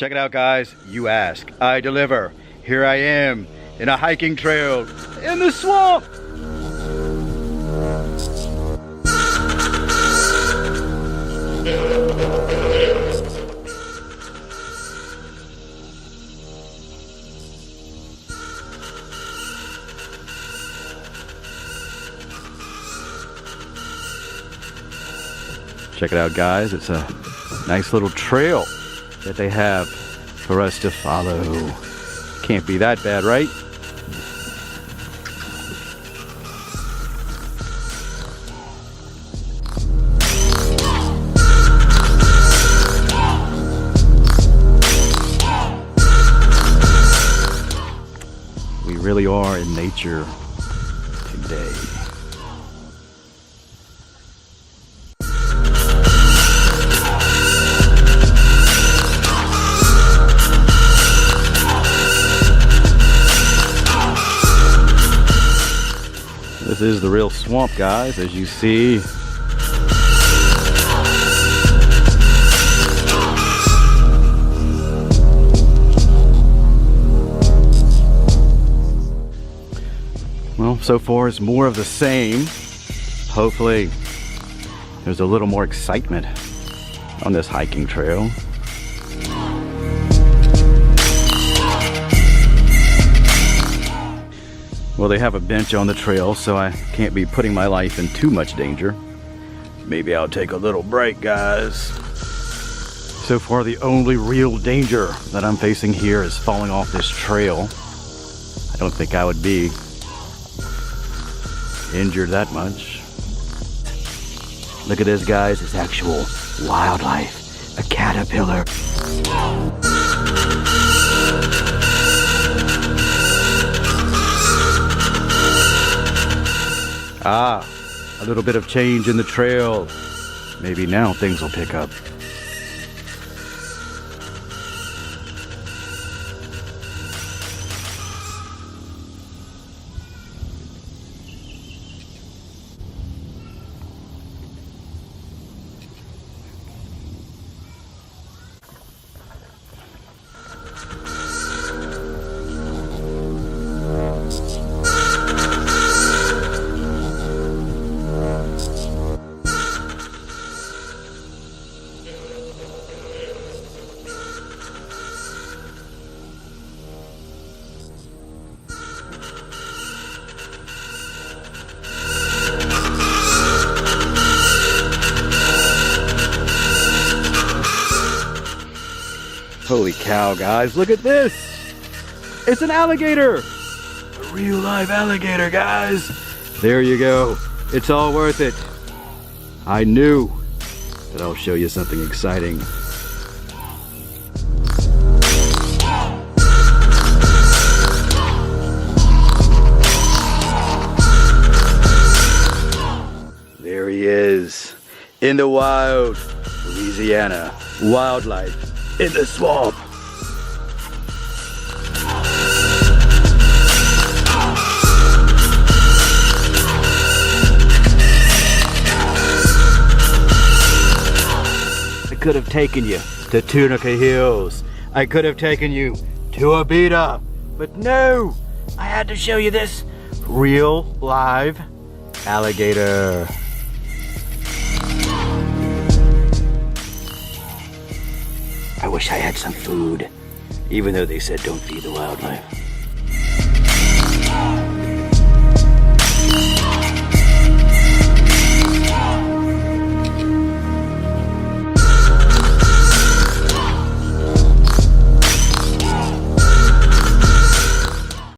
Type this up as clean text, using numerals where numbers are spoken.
Check it out, guys. You ask, I deliver. Here I am in a hiking trail in the swamp. Check it out, guys. It's a nice little trail that they have for us to follow. Can't be that bad, right? We really are in nature today. This is the real swamp, guys, as you see. Well, so far it's more of the same. Hopefully there's a little more excitement on this hiking trail. Well, they have a bench on the trail, so I can't be putting my life in too much danger. Maybe I'll take a little break, guys. So far, the only real danger that I'm facing here is falling off this trail. I don't think I would be injured that much. Look at this, guys. It's actual wildlife. A caterpillar. Ah, a little bit of change in the trail. Maybe now things will pick up. Holy cow, guys, look at this! It's an alligator! A real live alligator, guys! There you go. It's all worth it. I knew that I'll show you something exciting. There he is, in the wild, Louisiana, wildlife. In the swamp. I could have taken you to Tunica Hills. I could have taken you to Abita. But no, I had to show you this real live alligator. I wish I had some food, even though they said don't feed the wildlife.